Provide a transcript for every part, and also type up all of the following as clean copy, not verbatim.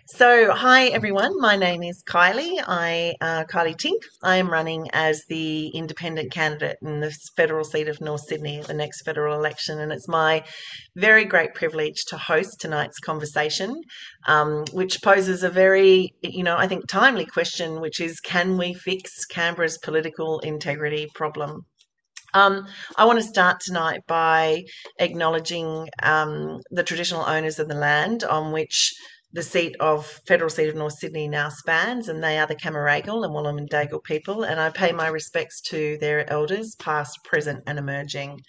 Hi everyone. My name is Kylea Tink. I am running as the independent candidate in the federal seat of North Sydney at the next federal election, and it's my very great privilege to host tonight's conversation, which poses a very, I think, timely question, which is, can we fix Canberra's political integrity problem? Um, I want to start tonight by acknowledging the traditional owners of the land on which the federal seat of North Sydney now spans, and they are the Cammeraygal and Wallumendagal people. And I pay my respects to their elders, past, present, and emerging.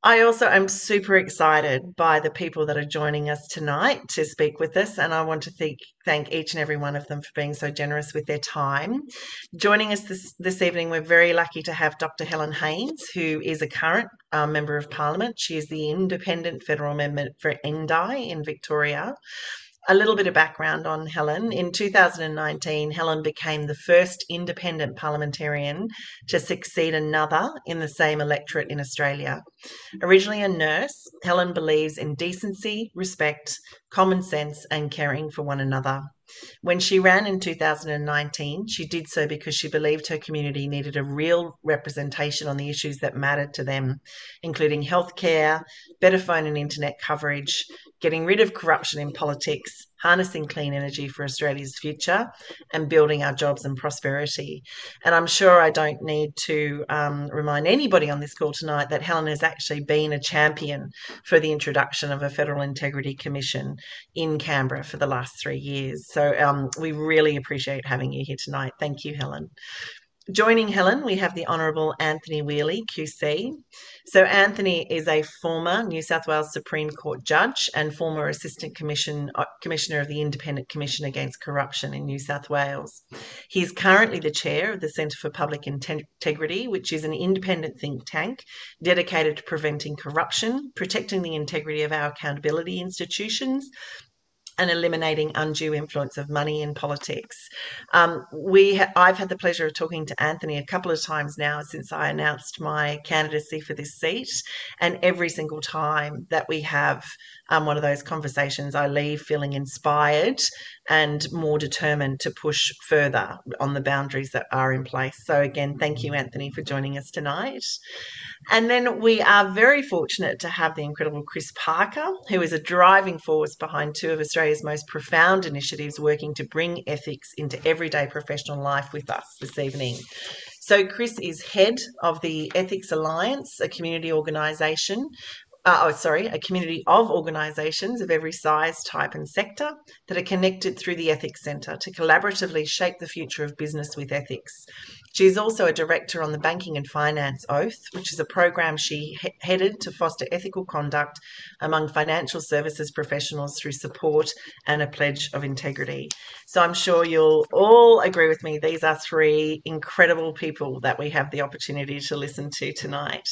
I also am super excited by the people that are joining us tonight to speak with us, and I want to thank each and every one of them for being so generous with their time. Joining us this evening, we're very lucky to have Dr. Helen Haynes, who is a current Member of Parliament. She is the independent federal member for Endi in Victoria. A little bit of background on Helen. In 2019, Helen became the first independent parliamentarian to succeed another in the same electorate in Australia. Originally a nurse, Helen believes in decency, respect, common sense, and caring for one another. When she ran in 2019, she did so because she believed her community needed a real representation on the issues that mattered to them, including healthcare, better phone and internet coverage, getting rid of corruption in politics, harnessing clean energy for Australia's future, and building our jobs and prosperity. And I'm sure I don't need to remind anybody on this call tonight that Helen has actually been a champion for the introduction of a Federal Integrity Commission in Canberra for the last 3 years. So we really appreciate having you here tonight. Thank you, Helen. Joining Helen, we have the Honourable Anthony Wheely, QC. So Anthony is a former New South Wales Supreme Court judge and former Assistant Commissioner of the Independent Commission Against Corruption in New South Wales. He is currently the chair of the Centre for Public Integrity, which is an independent think tank dedicated to preventing corruption, protecting the integrity of our accountability institutions, and eliminating undue influence of money in politics. I've had the pleasure of talking to Anthony a couple of times now since I announced my candidacy for this seat, and every single time that we have one of those conversations, I leave feeling inspired and more determined to push further on the boundaries that are in place. So again, thank you, Anthony, for joining us tonight. And then we are very fortunate to have the incredible Chris Parker, who is a driving force behind two of Australia's most profound initiatives working to bring ethics into everyday professional life with us this evening. So Chris is head of the Ethics Alliance, a community organisation a community of organisations of every size, type and sector that are connected through the Ethics Centre to collaboratively shape the future of business with ethics. She is also a director on the Banking and Finance Oath, which is a program she headed to foster ethical conduct among financial services professionals through support and a pledge of integrity. So I'm sure you'll all agree with me. These are three incredible people that we have the opportunity to listen to tonight.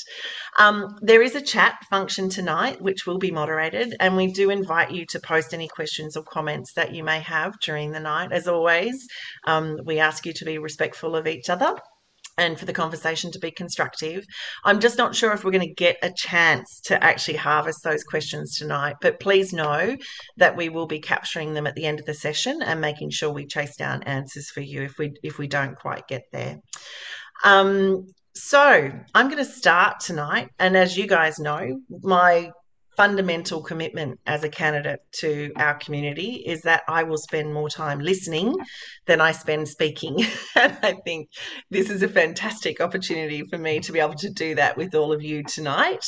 There is a chat function tonight, which will be moderated, and we do invite you to post any questions or comments that you may have during the night. As always, we ask you to be respectful of each other and for the conversation to be constructive. I'm just not sure if we're going to get a chance to actually harvest those questions tonight, but please know that we will be capturing them at the end of the session and making sure we chase down answers for you if we don't quite get there. So I'm going to start tonight, and as you guys know, my fundamental commitment as a candidate to our community is that I will spend more time listening than I spend speaking. And I think this is a fantastic opportunity for me to be able to do that with all of you tonight.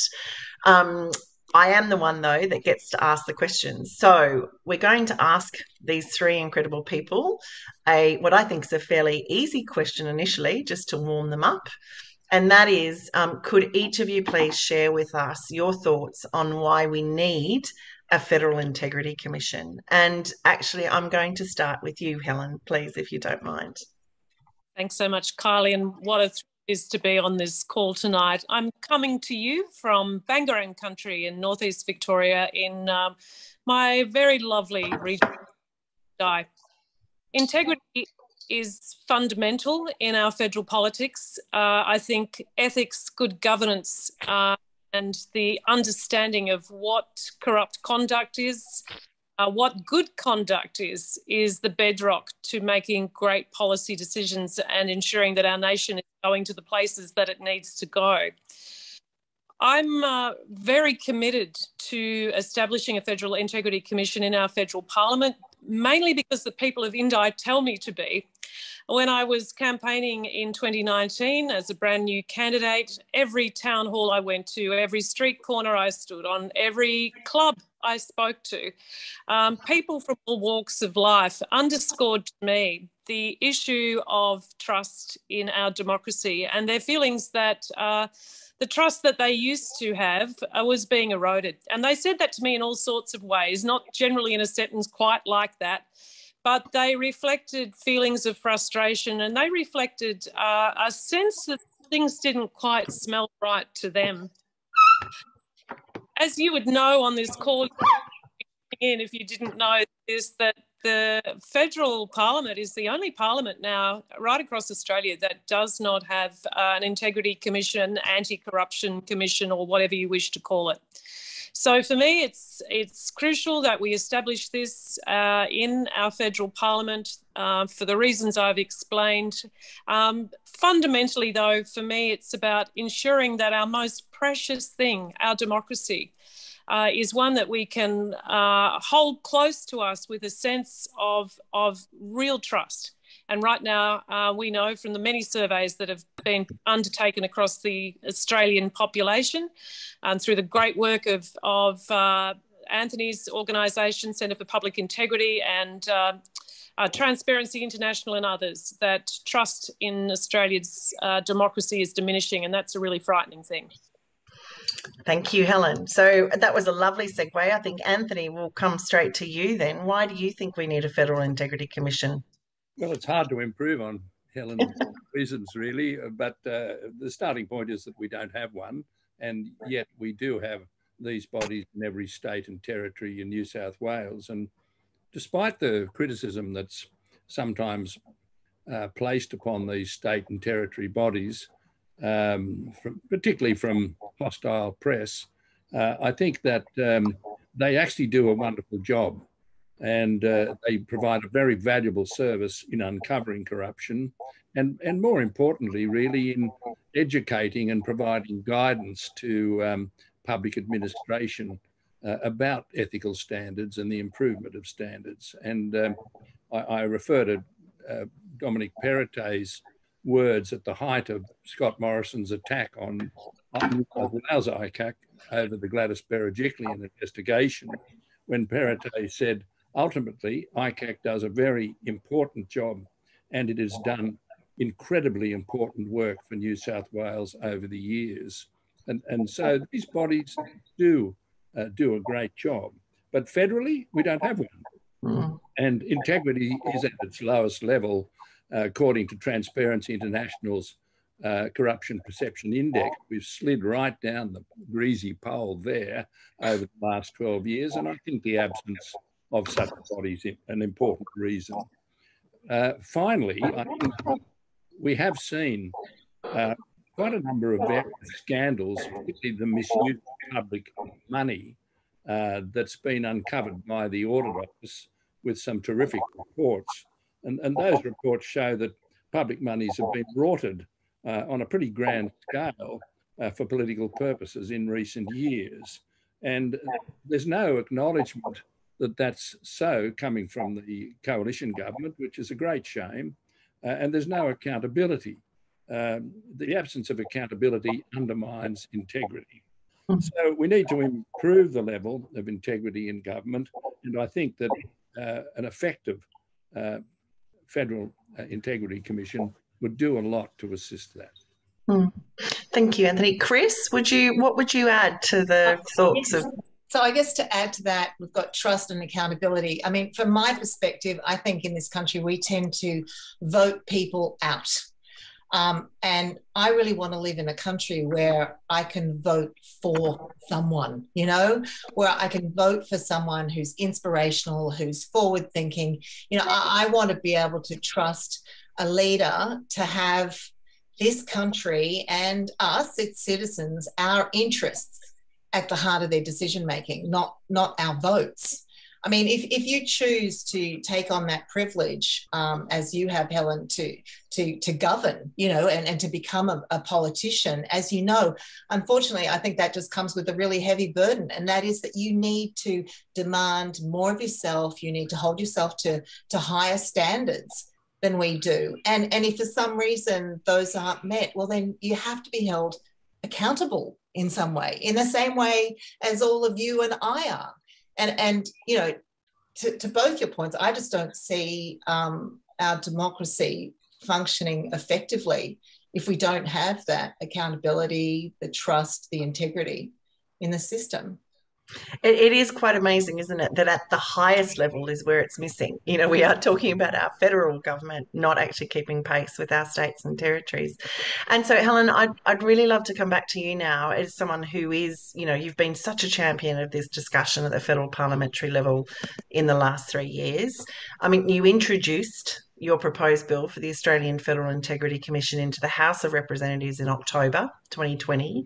I am the one, though, that gets to ask the questions. So we're going to ask these three incredible people what I think is a fairly easy question initially, just to warm them up. And that is, could each of you please share with us your thoughts on why we need a Federal Integrity Commission? And actually, I'm going to start with you, Helen, please, if you don't mind. Thanks so much, Kylie, and what a thrill it is to be on this call tonight. I'm coming to you from Bangarang country in northeast Victoria in my very lovely region. Integrity is fundamental in our federal politics. I think ethics, good governance, and the understanding of what corrupt conduct is what good conduct is the bedrock to making great policy decisions and ensuring that our nation is going to the places that it needs to go. I'm very committed to establishing a Federal Integrity Commission in our federal parliament, mainly because the people of Indi tell me to be. When I was campaigning in 2019 as a brand new candidate, every town hall I went to, every street corner I stood on, every club I spoke to, people from all walks of life underscored to me the issue of trust in our democracy and their feelings that the trust that they used to have was being eroded. And they said that to me in all sorts of ways, not generally in a sentence quite like that, but they reflected feelings of frustration and they reflected a sense that things didn't quite smell right to them. As you would know on this call, if you didn't know this, that the federal parliament is the only parliament now right across Australia that does not have an integrity commission, anti-corruption commission, or whatever you wish to call it. So for me, it's crucial that we establish this in our federal parliament for the reasons I've explained. Fundamentally, though, for me, it's about ensuring that our most precious thing, our democracy, is one that we can hold close to us with a sense of real trust. And right now, we know from the many surveys that have been undertaken across the Australian population and through the great work of Anthony's organisation, Centre for Public Integrity, and Transparency International and others, that trust in Australia's democracy is diminishing, and that's a really frightening thing. Thank you, Helen. So that was a lovely segue. I think, Anthony, will come straight to you then. Why do you think we need a Federal Integrity Commission? Well, it's hard to improve on Helen's reasons, really, but the starting point is that we don't have one, and yet we do have these bodies in every state and territory in New South Wales. And despite the criticism that's sometimes placed upon these state and territory bodies, particularly from hostile press, I think that they actually do a wonderful job. And they provide a very valuable service in uncovering corruption and more importantly, really, in educating and providing guidance to public administration about ethical standards and the improvement of standards. And I refer to Dominic Perrottet's words at the height of Scott Morrison's attack on New South Wales ICAC over the Gladys Berejiklian investigation, when Perrottet said, ultimately, ICAC does a very important job, and it has done incredibly important work for New South Wales over the years. And so these bodies do a great job. But federally, we don't have one. And integrity is at its lowest level, according to Transparency International's Corruption Perception Index. We've slid right down the greasy pole there over the last 12 years, and I think the absence of such bodies is an important reason. Finally, I think we have seen quite a number of various scandals, particularly the misuse of public money that's been uncovered by the Audit Office with some terrific reports. And those reports show that public monies have been rorted on a pretty grand scale for political purposes in recent years. And there's no acknowledgement that that's so coming from the coalition government, which is a great shame. And there's no accountability. The absence of accountability undermines integrity. So we need to improve the level of integrity in government. And I think that an effective Federal Integrity Commission would do a lot to assist that. Thank you, Anthony. Chris, what would you add to the thoughts of... So I guess to add to that, we've got trust and accountability. I mean, from my perspective, I think in this country, we tend to vote people out. And I really want to live in a country where I can vote for someone, you know, where I can vote for someone who's inspirational, who's forward thinking. You know, I want to be able to trust a leader to have this country and us, its citizens, our interests at the heart of their decision making, not our votes. I mean, if you choose to take on that privilege, as you have, Helen, to govern, you know, and to become a politician, as you know, unfortunately, I think that just comes with a really heavy burden, and that is that you need to demand more of yourself. You need to hold yourself to higher standards than we do. And if for some reason those aren't met, well, then you have to be held accountable in some way, in the same way as all of you and I are. And you know, to both your points, I just don't see our democracy functioning effectively if we don't have that accountability, the trust, the integrity in the system. It is quite amazing, isn't it, that at the highest level is where it's missing. You know, we are talking about our federal government not actually keeping pace with our states and territories. And so, Helen, I'd really love to come back to you now as someone who is, you know, you've been such a champion of this discussion at the federal parliamentary level in the last 3 years. I mean, you introduced your proposed bill for the Australian Federal Integrity Commission into the House of Representatives in October 2020.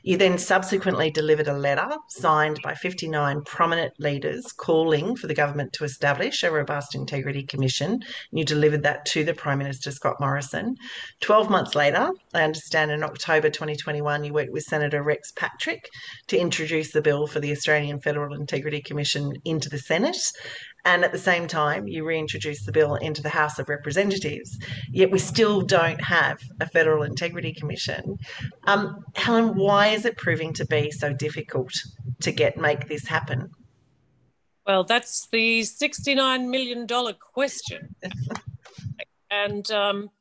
You then subsequently delivered a letter signed by 59 prominent leaders calling for the government to establish a robust integrity commission. You delivered that to the Prime Minister, Scott Morrison. 12 months later, I understand in October 2021, you worked with Senator Rex Patrick to introduce the bill for the Australian Federal Integrity Commission into the Senate. And at the same time, you reintroduced the bill into the House of Representatives. Yet we still don't have a Federal Integrity Commission. Helen, why is it proving to be so difficult to make this happen? Well, that's the $69 million question. And,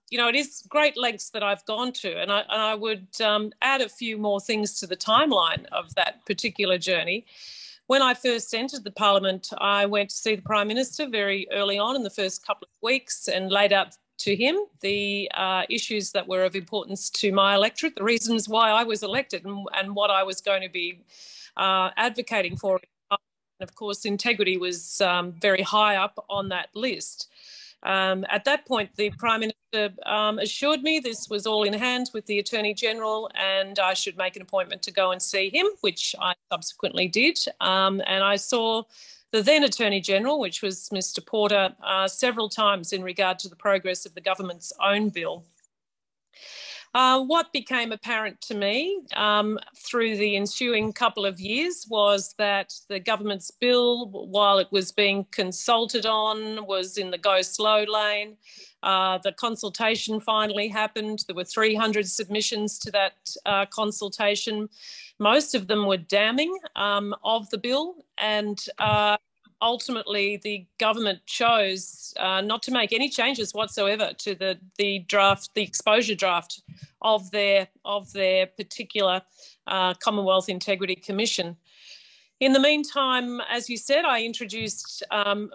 you know, it is great lengths that I've gone to. And I would add a few more things to the timeline of that particular journey. When I first entered the Parliament, I went to see the Prime Minister very early on in the first couple of weeks and laid out to him the issues that were of importance to my electorate, the reasons why I was elected and what I was going to be advocating for. And of course, integrity was very high up on that list. At that point, the Prime Minister assured me this was all in hand with the Attorney General and I should make an appointment to go and see him, which I subsequently did. And I saw the then Attorney General, which was Mr. Porter, several times in regard to the progress of the government's own bill. What became apparent to me through the ensuing couple of years was that the government's bill, while it was being consulted on, was in the go slow lane. The consultation finally happened. There were 300 submissions to that consultation. Most of them were damning of the bill, and ultimately the government chose not to make any changes whatsoever to the draft, the exposure draft of their particular Commonwealth Integrity Commission. In the meantime, as you said, I introduced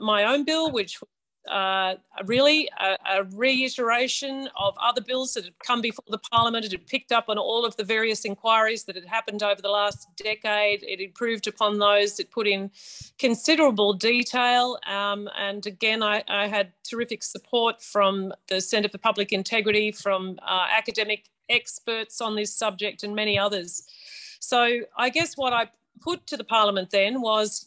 my own bill, which was really a reiteration of other bills that had come before the Parliament. It had picked up on all of the various inquiries that had happened over the last decade. It improved upon those. It put in considerable detail. And again, I had terrific support from the Centre for Public Integrity, from academic experts on this subject and many others. So I guess what I put to the Parliament then was,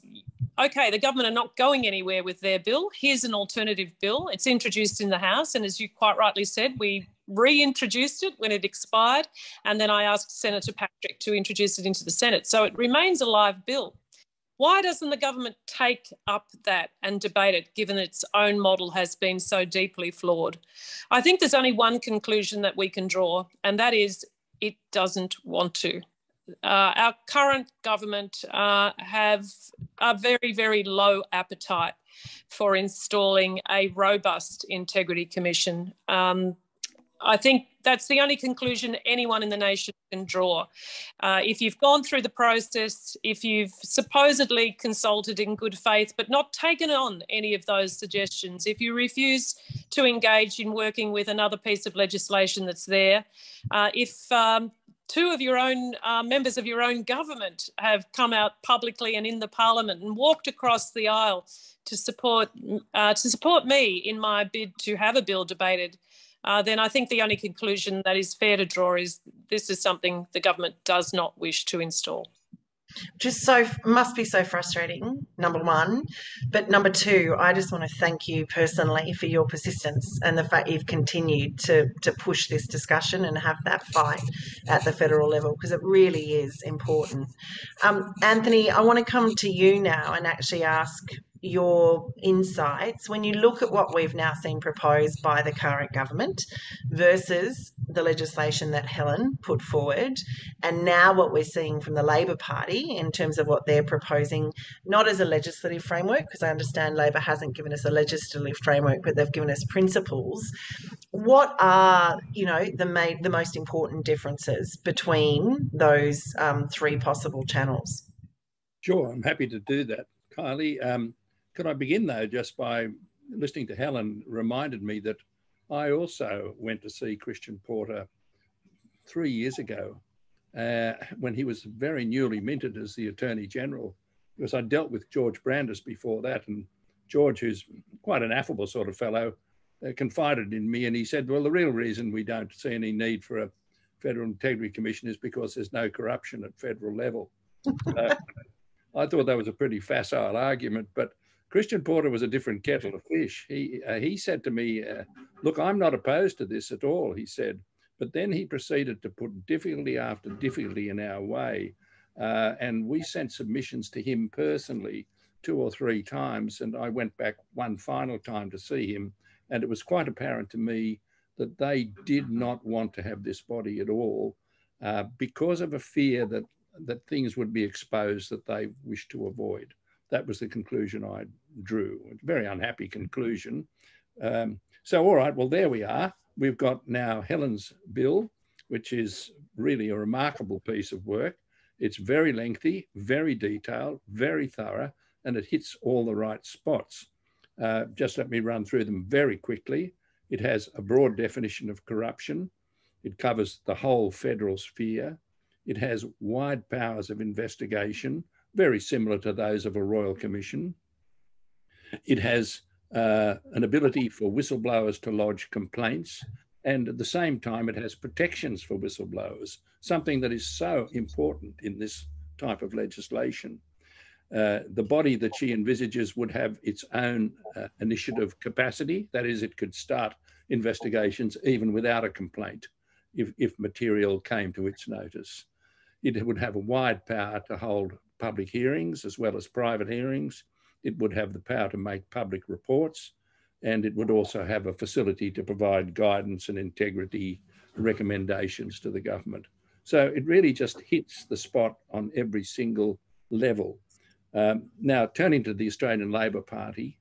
okay, the government are not going anywhere with their bill. Here's an alternative bill. It's introduced in the House, and as you quite rightly said, we reintroduced it when it expired, and then I asked Senator Patrick to introduce it into the Senate. So it remains a live bill. Why doesn't the government take up that and debate it, given its own model has been so deeply flawed? I think there's only one conclusion that we can draw, and that is it doesn't want to. Our current government have a very, very low appetite for installing a robust integrity commission. I think that's the only conclusion anyone in the nation can draw. If you've gone through the process, if you've supposedly consulted in good faith but not taken on any of those suggestions, if you refuse to engage in working with another piece of legislation that's there, if two of your own members of your own government have come out publicly and in the Parliament and walked across the aisle to support me in my bid to have a bill debated, then I think the only conclusion that is fair to draw is this is something the government does not wish to install. Just must be so frustrating, number one. But number two, I just want to thank you personally for your persistence and the fact you've continued to push this discussion and have that fight at the federal level, because it really is important. Anthony, I want to come to you now and actually ask your insights when you look at what we've now seen proposed by the current government versus the legislation that Helen put forward, and now what we're seeing from the Labor Party in terms of what they're proposing, not as a legislative framework, because I understand Labor hasn't given us a legislative framework, but they've given us principles. What are, the most important differences between those three possible channels? Sure, I'm happy to do that, Kylie. Could I begin, though, just by listening to Helen reminded me that I also went to see Christian Porter 3 years ago when he was very newly minted as the Attorney General, because I dealt with George Brandis before that. And George, who's quite an affable sort of fellow, confided in me, and he said, well, the real reason we don't see any need for a Federal Integrity Commission is because there's no corruption at federal level. I thought that was a pretty facile argument, but Christian Porter was a different kettle of fish. He said to me, look, I'm not opposed to this at all, he said. But then he proceeded to put difficulty after difficulty in our way. And we sent submissions to him personally 2 or 3 times. And I went back one final time to see him. And it was quite apparent to me that they did not want to have this body at all because of a fear that things would be exposed that they wished to avoid. That was the conclusion I drew. A very unhappy conclusion. So, all right, well, there we are. We've got now Helen's bill, which is really a remarkable piece of work. It's very lengthy, very detailed, very thorough, and it hits all the right spots. Just let me run through them very quickly. It has a broad definition of corruption. It covers the whole federal sphere. It has wide powers of investigation, very similar to those of a royal commission. It has an ability for whistleblowers to lodge complaints, and at the same time it has protections for whistleblowers, something that is so important in this type of legislation. The body that she envisages would have its own initiative capacity. That is, it could start investigations even without a complaint if material came to its notice. It would have a wide power to hold public hearings as well as private hearings. It would have the power to make public reports, and it would also have a facility to provide guidance and integrity recommendations to the government. So it really just hits the spot on every single level. Now, turning to the Australian Labor Party,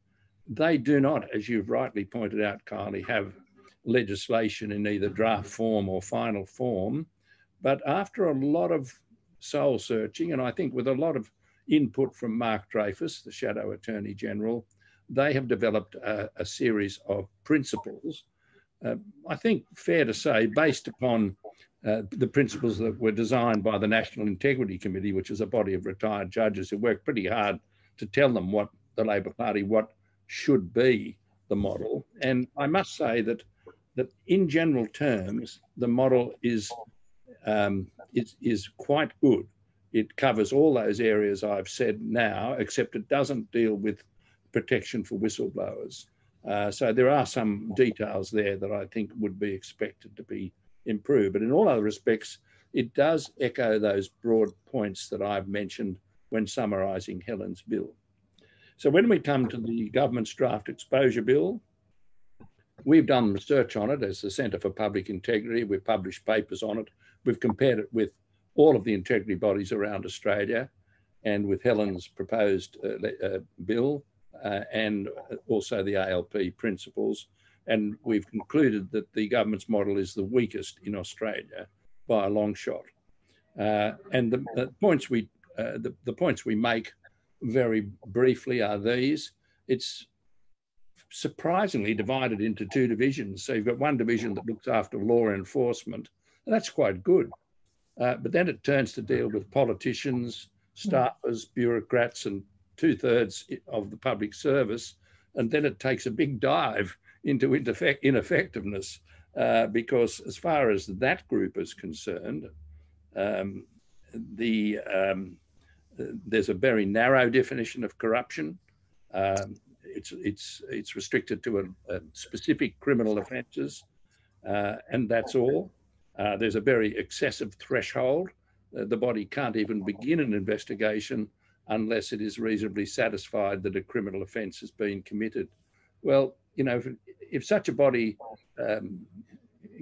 they do not, as you've rightly pointed out, Kylie, have legislation in either draft form or final form. But after a lot of soul searching, and I think with a lot of input from Mark Dreyfus, the Shadow Attorney General, they have developed a series of principles, I think fair to say, based upon the principles that were designed by the National Integrity Committee, which is a body of retired judges who worked pretty hard to tell them what the Labor Party, what should be the model. And I must say that in general terms, the model is quite good. It covers all those areas I've said now, except it doesn't deal with protection for whistleblowers. So there are some details there that I think would be expected to be improved. But in all other respects, it does echo those broad points that I've mentioned when summarising Helen's bill. So when we come to the government's draft exposure bill, we've done research on it as the Centre for Public Integrity. We've published papers on it. We've compared it with all of the integrity bodies around Australia and with Helen's proposed bill and also the ALP principles. And we've concluded that the government's model is the weakest in Australia by a long shot. And the points we make very briefly are these. It's surprisingly divided into 2 divisions. So you've got one division that looks after law enforcement, and that's quite good. But then it turns to deal with politicians, staffers, bureaucrats, and 2/3 of the public service. And then it takes a big dive into ineffectiveness because as far as that group is concerned, the there's a very narrow definition of corruption. It's restricted to a specific criminal offences, and that's all. There's a very excessive threshold. The body can't even begin an investigation unless it is reasonably satisfied that a criminal offence has been committed. Well, you know, if such a body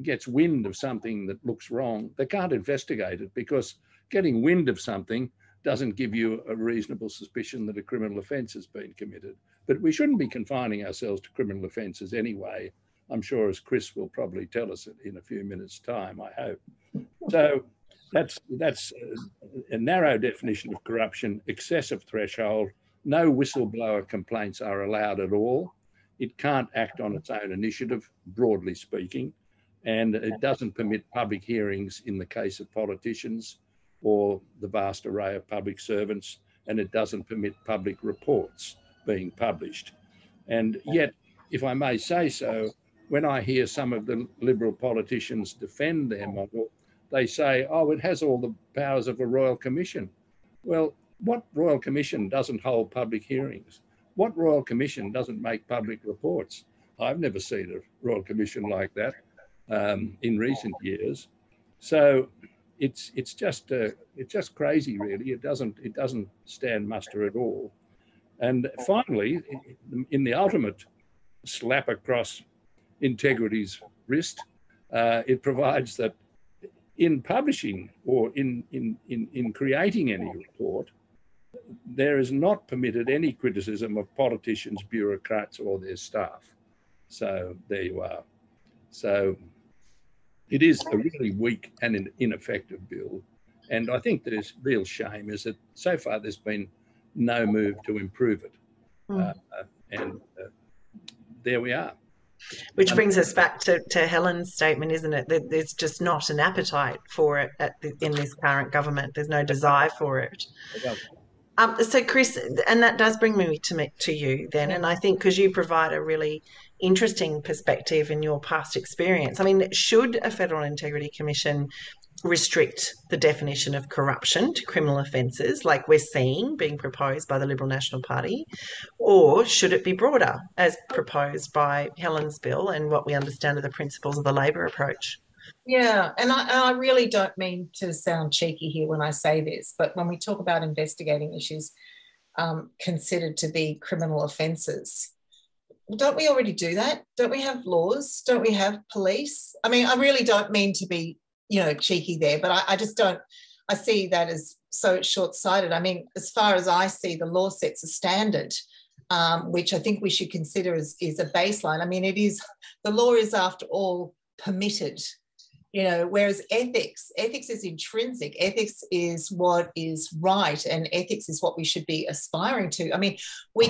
gets wind of something that looks wrong, they can't investigate it, because getting wind of something doesn't give you a reasonable suspicion that a criminal offence has been committed. But we shouldn't be confining ourselves to criminal offences anyway. I'm sure, as Chris will probably tell us in a few minutes' time, I hope. So that's a narrow definition of corruption, excessive threshold. No whistleblower complaints are allowed at all. It can't act on its own initiative, broadly speaking, and it doesn't permit public hearings in the case of politicians or the vast array of public servants, and it doesn't permit public reports being published. And yet, if I may say so, when I hear some of the Liberal politicians defend their model, they say, oh, it has all the powers of a Royal Commission. Well, what Royal Commission doesn't hold public hearings? What Royal Commission doesn't make public reports? I've never seen a Royal Commission like that in recent years. So it's just crazy, really. It doesn't stand muster at all. And finally, in the ultimate slap across integrity's wrist, it provides that in publishing or in creating any report, there is not permitted any criticism of politicians, bureaucrats, or their staff. So there you are. So it is a really weak and an ineffective bill. And I think the real shame is that so far there's been no move to improve it. There we are. Which brings us back to Helen's statement, isn't it? That there's just not an appetite for it in this current government. There's no desire for it. So, Chris, and that does bring me to you then, and I think because you provide a really interesting perspective in your past experience. I mean, should a Federal Integrity Commission restrict the definition of corruption to criminal offences like we're seeing being proposed by the Liberal National Party, or should it be broader as proposed by Helen's bill and what we understand are the principles of the Labor approach? Yeah, and I really don't mean to sound cheeky here when I say this, but when we talk about investigating issues considered to be criminal offences, don't we already do that? Don't we have laws? Don't we have police? I mean, I really don't mean to be, cheeky there, but I just don't, I see that as so short-sighted. I mean, as far as I see, the law sets a standard, which I think we should consider is a baseline. I mean, the law is, after all, permitted. Whereas ethics is intrinsic. Ethics is what is right, and ethics is what we should be aspiring to. I mean, we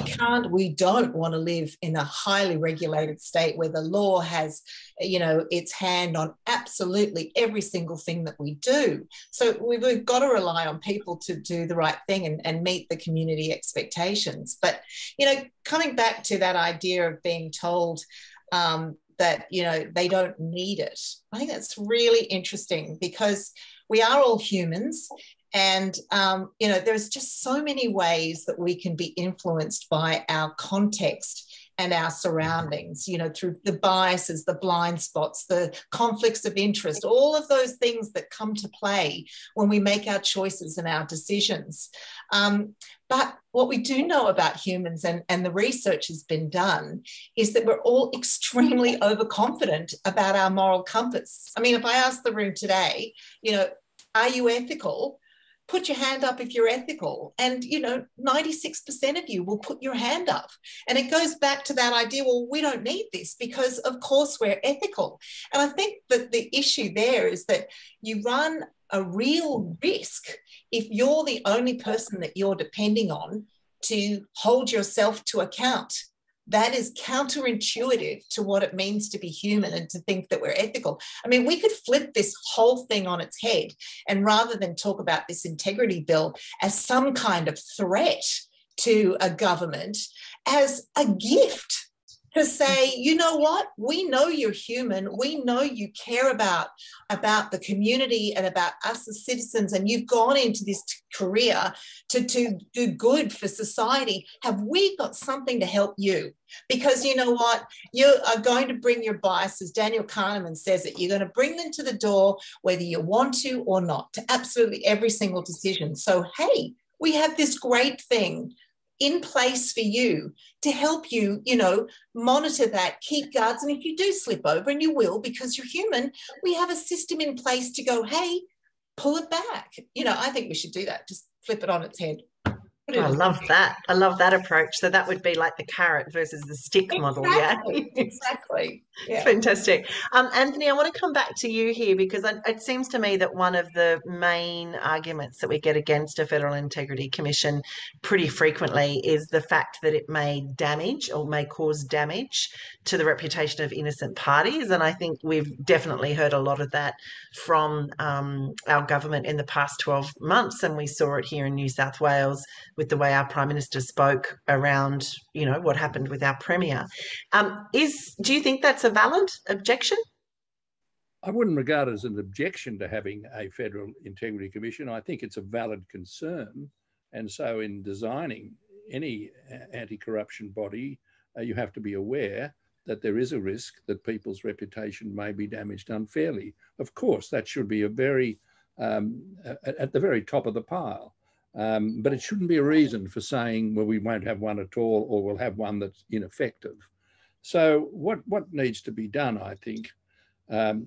don't want to live in a highly regulated state where the law has, its hand on absolutely every single thing that we do. So we've got to rely on people to do the right thing and meet the community expectations. But, coming back to that idea of being told, that, they don't need it. I think that's really interesting, because we are all humans, and, there's just so many ways that we can be influenced by our context and our surroundings, through the biases, the blind spots, the conflicts of interest, all of those things that come to play when we make our choices and our decisions. But what we do know about humans, and the research has been done, is that we're all extremely overconfident about our moral compass. I mean, if I ask the room today, are you ethical? Put your hand up if you're ethical. And, 96% of you will put your hand up. And it goes back to that idea, well, we don't need this because, of course, we're ethical. And I think that the issue there is that you run a real risk if you're the only person that you're depending on to hold yourself to account. That is counterintuitive to what it means to be human and to think that we're ethical. I mean, we could flip this whole thing on its head, and rather than talk about this integrity bill as some kind of threat to a government, as a gift to say, you know what, we know you're human, we know you care about the community and about us as citizens, and you've gone into this career to do good for society. Have we got something to help you? Because you know what, you are going to bring your biases. Daniel Kahneman says it, you're going to bring them to the door whether you want to or not, to absolutely every single decision. So hey, we have this great thing in place for you to help you, you know, monitor that, keep guards. And if you do slip over, and you will because you're human, we have a system in place to go, hey, pull it back. You know, I think we should do that. Just flip it on its head. I love that. I love that approach. So that would be like the carrot versus the stick model. Yeah. Exactly. Yeah. Fantastic. Anthony, I want to come back to you here because it seems to me that one of the main arguments that we get against a Federal Integrity Commission pretty frequently is the fact that it may damage or may cause damage to the reputation of innocent parties. And I think we've definitely heard a lot of that from our government in the past 12 months. And we saw it here in New South Wales with the way our Prime Minister spoke around, you know, what happened with our Premier. Do you think that's a valid objection? I wouldn't regard it as an objection to having a Federal Integrity Commission. I think it's a valid concern. And so in designing any anti-corruption body, you have to be aware that there is a risk that people's reputation may be damaged unfairly. Of course, that should be at the very top of the pile. But it shouldn't be a reason for saying, well, we won't have one at all, or we'll have one that's ineffective. So what needs to be done, I think,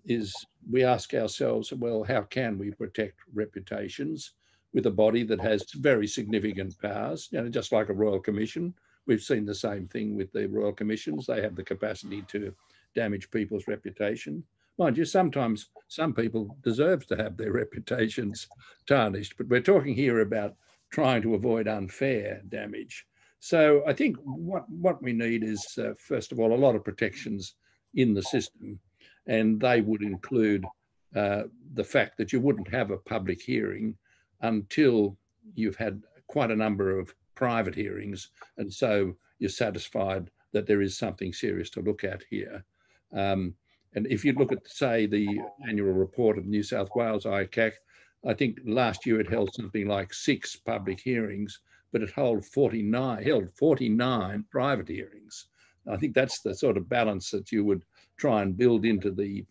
is we ask ourselves, well, how can we protect reputations with a body that has very significant powers? You know, just like a Royal Commission, we've seen the same thing with the Royal Commissions. They have the capacity to damage people's reputation. Mind you, sometimes some people deserve to have their reputations tarnished, but we're talking here about trying to avoid unfair damage. So I think what we need is, first of all, a lot of protections in the system, and they would include the fact that you wouldn't have a public hearing until you've had quite a number of private hearings, and so you're satisfied that there is something serious to look at here. And if you look at, say, the annual report of New South Wales ICAC, I think last year it held something like 6 public hearings, but it held 49 private hearings. I think that's the sort of balance that you would try and build into the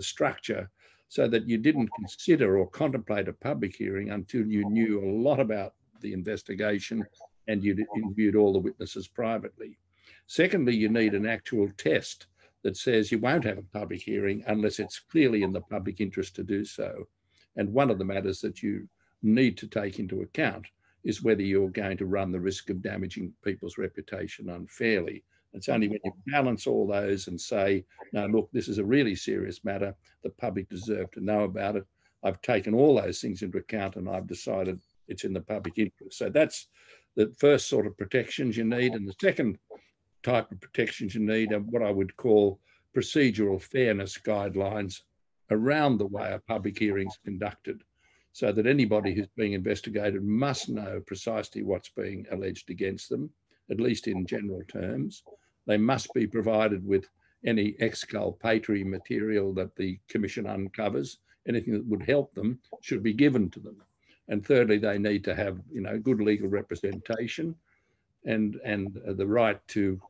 structure, so that you didn't consider or contemplate a public hearing until you knew a lot about the investigation and you'd interviewed all the witnesses privately. Secondly, you need an actual test that says you won't have a public hearing unless it's clearly in the public interest to do so. And one of the matters that you need to take into account is whether you're going to run the risk of damaging people's reputation unfairly. It's only when you balance all those and say, no, look, this is a really serious matter, the public deserve to know about it. I've taken all those things into account and I've decided it's in the public interest. So that's the first sort of protections you need. And the second type of protections you need are what I would call procedural fairness guidelines around the way a public hearing is conducted, so that anybody who's being investigated must know precisely what's being alleged against them, at least in general terms. They must be provided with any exculpatory material that the Commission uncovers. Anything that would help them should be given to them. And thirdly, they need to have, you know, good legal representation and the right to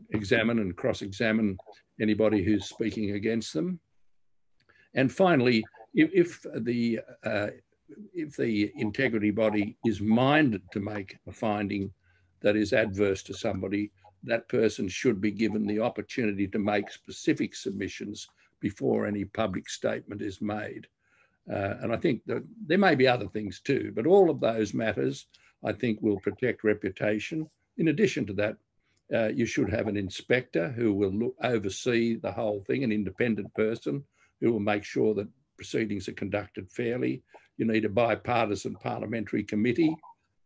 examine and cross-examine anybody who's speaking against them. And finally, if the integrity body is minded to make a finding that is adverse to somebody, that person should be given the opportunity to make specific submissions before any public statement is made. And I think that there may be other things too, but all of those matters, I think, will protect reputation. In addition to that, you should have an inspector who will oversee the whole thing, an independent person who will make sure that proceedings are conducted fairly. You need a bipartisan parliamentary committee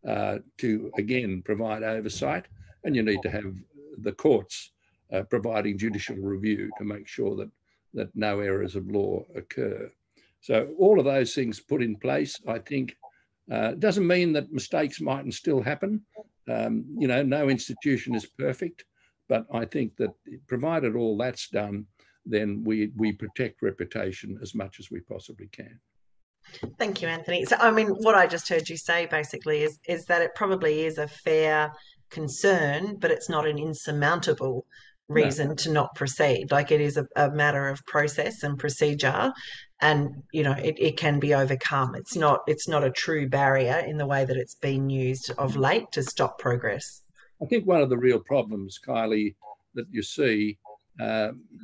to, again, provide oversight. And you need to have the courts providing judicial review to make sure that no errors of law occur. So all of those things put in place, I think, doesn't mean that mistakes mightn't still happen. You know, no institution is perfect, But I think that provided all that's done, then we protect reputation as much as we possibly can. Thank you, Anthony. So, I mean, what I just heard you say basically is that it probably is a fair concern, but it's not an insurmountable reason to not proceed. Like, it is a matter of process and procedure, and it can be overcome. It's not a true barrier in the way that it's been used of late to stop progress. I think one of the real problems, Kylie, that you see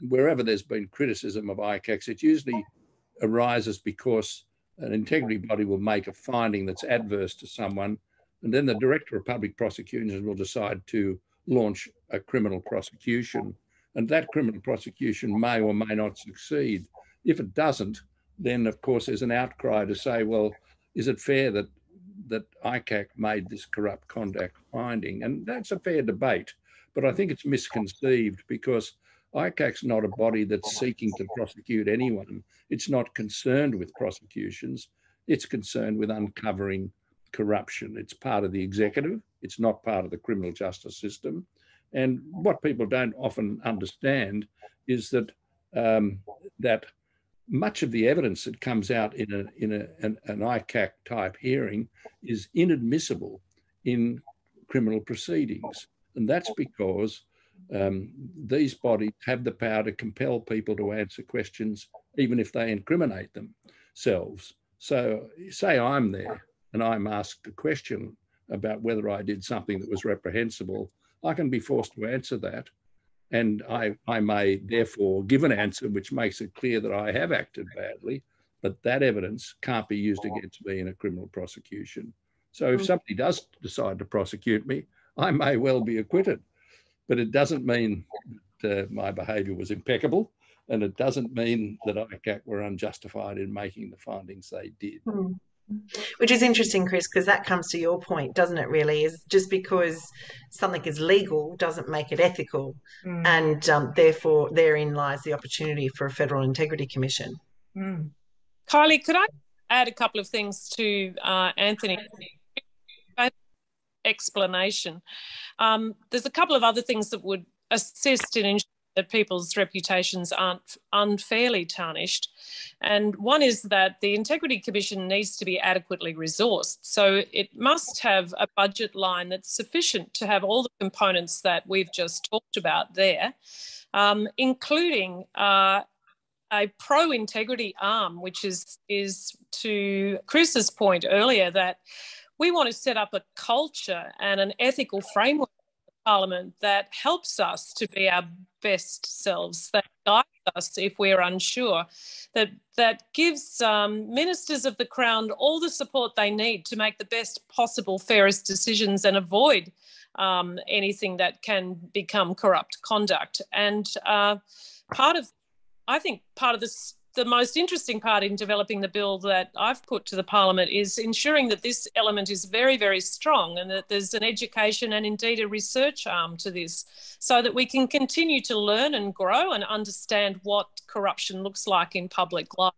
wherever there's been criticism of ICACs, it usually arises because an integrity body will make a finding that's adverse to someone, and then the Director of Public Prosecutions will decide to launch a criminal prosecution, and that criminal prosecution may or may not succeed. If it doesn't, then of course there's an outcry to say, well, is it fair that ICAC made this corrupt conduct finding? And that's a fair debate, but I think it's misconceived, because ICAC's not a body that's seeking to prosecute anyone. It's not concerned with prosecutions. It's concerned with uncovering corruption. It's part of the executive. It's not part of the criminal justice system. And what people don't often understand is that that much of the evidence that comes out in an ICAC type hearing is inadmissible in criminal proceedings. And that's because these bodies have the power to compel people to answer questions, even if they incriminate themselves. So say I'm there and I'm asked a question about whether I did something that was reprehensible, I can be forced to answer that. And I may therefore give an answer which makes it clear that I have acted badly, but that evidence can't be used against me in a criminal prosecution. So if somebody does decide to prosecute me, I may well be acquitted. But it doesn't mean that my behaviour was impeccable, and it doesn't mean that ICAC were unjustified in making the findings they did. Which is interesting, Chris, because that comes to your point, doesn't it, really? Is just because something is legal doesn't make it ethical. And therefore, therein lies the opportunity for a Federal Integrity Commission. Kylie, could I add a couple of things to Anthony's explanation? There's a couple of other things that would assist in ensuring that people's reputations aren't unfairly tarnished. And one is that the Integrity Commission needs to be adequately resourced. So it must have a budget line that's sufficient to have all the components that we've just talked about there, including a pro-integrity arm, which is to Chris's point earlier, that we want to set up a culture and an ethical framework in Parliament that helps us to be our best selves, that guides us if we're unsure, that gives ministers of the Crown all the support they need to make the best possible, fairest decisions and avoid anything that can become corrupt conduct. And part of this, the most interesting part in developing the bill that I've put to the Parliament is ensuring that this element is very, very strong, and that there's an education and indeed a research arm to this, so that we can continue to learn and grow and understand what corruption looks like in public life.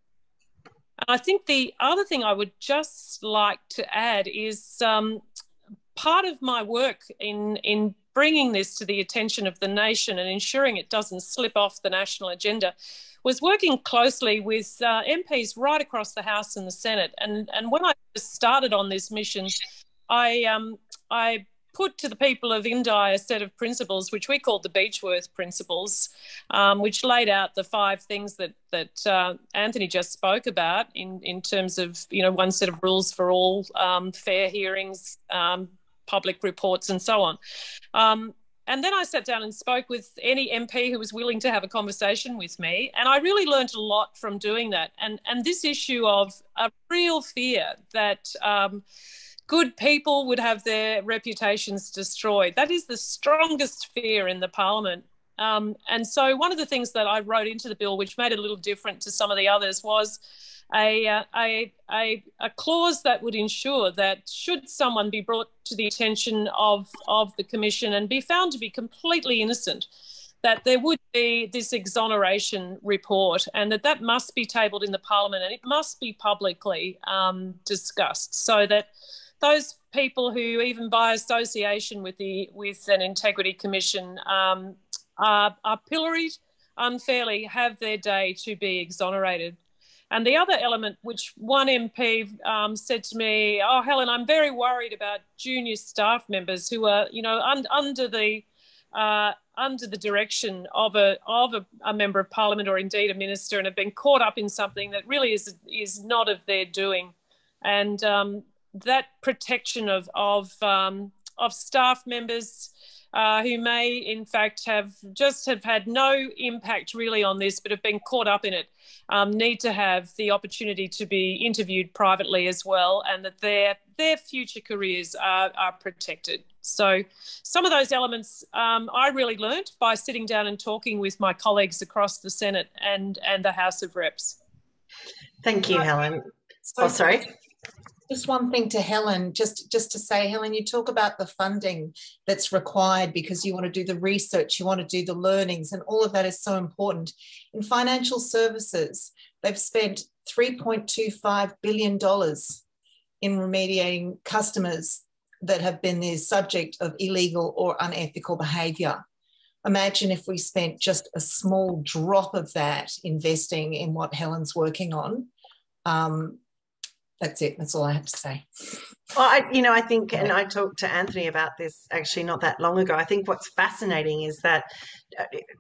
And I think the other thing I would just like to add is part of my work in bringing this to the attention of the nation and ensuring it doesn't slip off the national agenda was working closely with MPs right across the House and the Senate. And when I started on this mission, I put to the people of Indi a set of principles, which we called the Beechworth Principles, which laid out the 5 things that Anthony just spoke about in terms of, one set of rules for all, fair hearings, public reports, and so on. And then I sat down and spoke with any MP who was willing to have a conversation with me. And I really learned a lot from doing that. And this issue of a real fear that good people would have their reputations destroyed, that is the strongest fear in the Parliament. And so one of the things that I wrote into the bill, which made it a little different to some of the others, was a clause that would ensure that should someone be brought to the attention of the Commission and be found to be completely innocent, that there would be this exoneration report, and that must be tabled in the Parliament, and it must be publicly discussed, so that those people who, even by association with an integrity commission, are pilloried unfairly, have their day to be exonerated. And the other element, which one MP said to me, "Oh, Helen, I'm very worried about junior staff members who are, under the direction of a member of parliament or indeed a minister, and have been caught up in something that really is not of their doing." And that protection of staff members who may in fact have had no impact really on this, but have been caught up in it, need to have the opportunity to be interviewed privately as well, and that their future careers are protected. So some of those elements I really learnt by sitting down and talking with my colleagues across the Senate and the House of Reps. Thank you, Helen. Sorry. Just one thing to Helen, just to say, Helen, you talk about the funding that's required because you want to do the research, you want to do the learnings, and all of that is so important. In financial services, they've spent $3.25 billion in remediating customers that have been the subject of illegal or unethical behaviour. Imagine if we spent just a small drop of that investing in what Helen's working on. That's it. That's all I have to say. Well, I think, and I talked to Anthony about this actually not that long ago. I think what's fascinating is that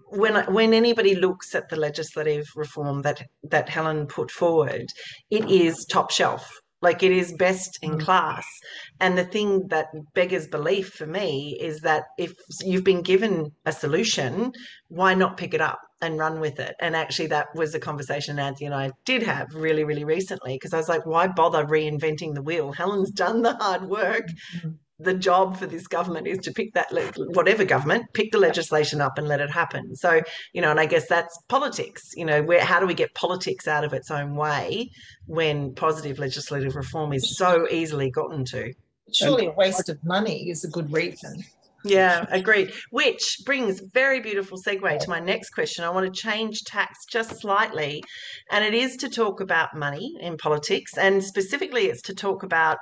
when anybody looks at the legislative reform that Helen put forward, it is top shelf. Like, it is best in class. And the thing that beggars belief for me is that if you've been given a solution, why not pick it up and run with it? And actually, that was a conversation Anthony and I did have really, really recently, because I was like, why bother reinventing the wheel? Helen's done the hard work. The job for this government is to pick whatever government, pick the legislation up and let it happen. So, and I guess that's politics. How do we get politics out of its own way when positive legislative reform is so easily gotten to? Surely a waste of money is a good reason. Yeah, agreed. Which brings very beautiful segue to my next question. I want to change tacks just slightly, and it is to talk about money in politics, and specifically it's to talk about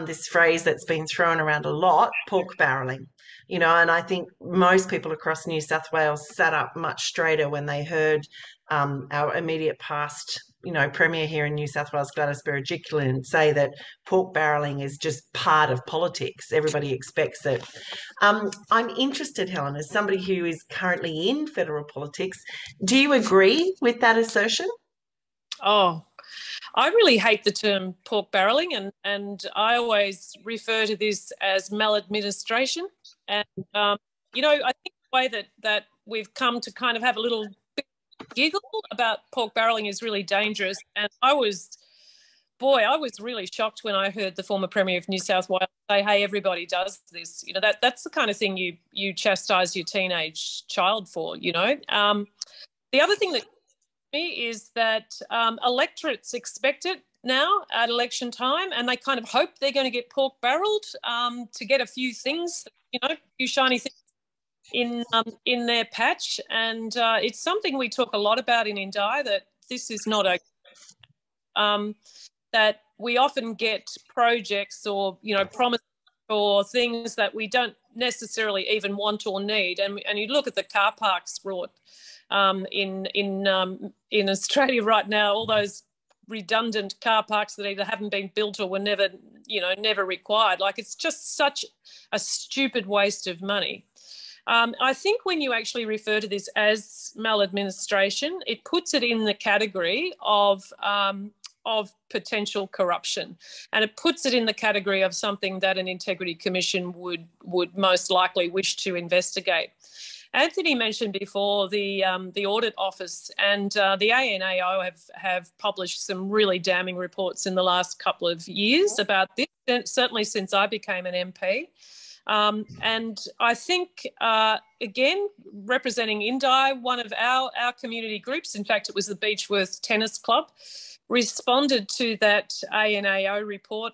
this phrase that's been thrown around a lot, pork barrelling. And I think most people across New South Wales sat up much straighter when they heard our immediate past Premier here in New South Wales, Gladys Berejiklian, say that pork barrelling is just part of politics. Everybody expects it. I'm interested, Helen, as somebody who is currently in federal politics, do you agree with that assertion? Oh, I really hate the term pork barrelling, and I always refer to this as maladministration. And, I think the way that we've come to kind of have a little giggle about pork barrelling is really dangerous. And I was really shocked when I heard the former Premier of New South Wales say, "Hey, everybody does this." That's the kind of thing you chastise your teenage child for. The other thing that me is that electorates expect it now at election time, and they kind of hope they're going to get pork barrelled to get a few things, a few shiny things in their patch. And it's something we talk a lot about in Indi, that this is not okay. That we often get projects or promises for things that we don't necessarily even want or need. And you look at the car parks brought in Australia right now, all those redundant car parks that either haven't been built or were never required. Like, it's just such a stupid waste of money. I think when you actually refer to this as maladministration, it puts it in the category of potential corruption, and it puts it in the category of something that an integrity commission would most likely wish to investigate. Anthony mentioned before the audit office, and the ANAO have published some really damning reports in the last couple of years about this, certainly since I became an MP. And I think, again, representing Indi, one of our community groups, in fact, it was the Beechworth Tennis Club, responded to that ANAO report,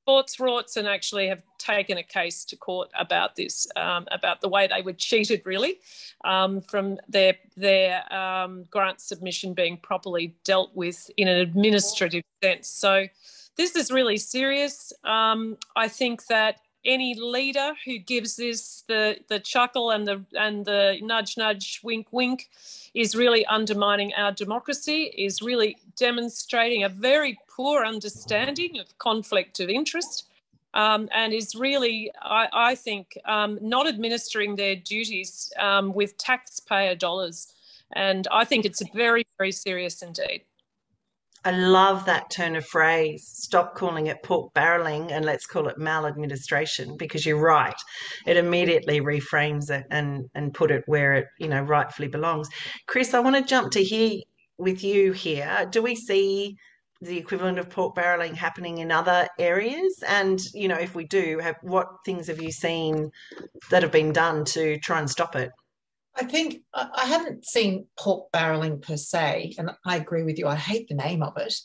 sports rorts, and actually have taken a case to court about this, about the way they were cheated, really, from their grant submission being properly dealt with in an administrative sense. So this is really serious. I think that any leader who gives this the chuckle and the nudge nudge wink wink is really undermining our democracy, is really demonstrating a very poor understanding of conflict of interest, and is really, I think, not administering their duties with taxpayer dollars. And I think it's very, very serious indeed. I love that turn of phrase. Stop calling it pork barreling and let's call it maladministration, because you're right. It immediately reframes it and put it where it, rightfully belongs. Chris, I want to jump to hear with you here. Do we see the equivalent of pork barreling happening in other areas? And, if we do, what things have you seen that have been done to try and stop it? I think I haven't seen pork barreling per se, and I agree with you. I hate the name of it.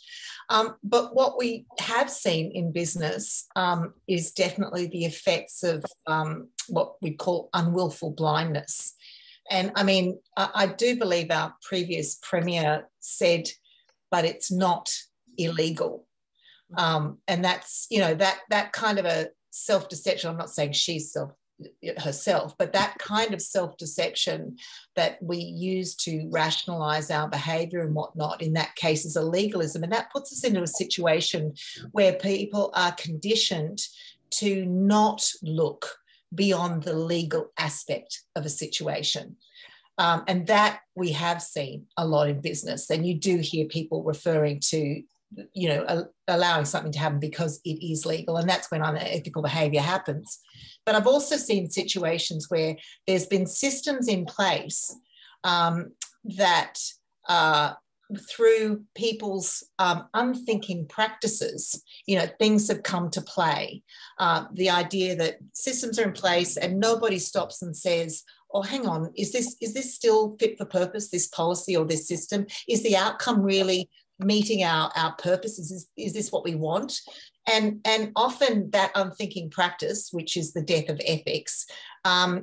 But what we have seen in business is definitely the effects of what we call unwillful blindness. And I mean, I do believe our previous premier said, but it's not illegal. And that's, that kind of a self-deception. I'm not saying she's herself, but that kind of self-deception that we use to rationalize our behavior and whatnot, in that case, is a legalism. And that puts us into a situation where people are conditioned to not look beyond the legal aspect of a situation. And that we have seen a lot in business. And you do hear people referring to, allowing something to happen because it is legal. And that's when unethical behavior happens. But I've also seen situations where there's been systems in place that through people's unthinking practices, things have come to play. The idea that systems are in place and nobody stops and says, oh, hang on, is this still fit for purpose, this policy or this system? Is the outcome really meeting our purpose? Is this what we want? And often that unthinking practice, which is the death of ethics,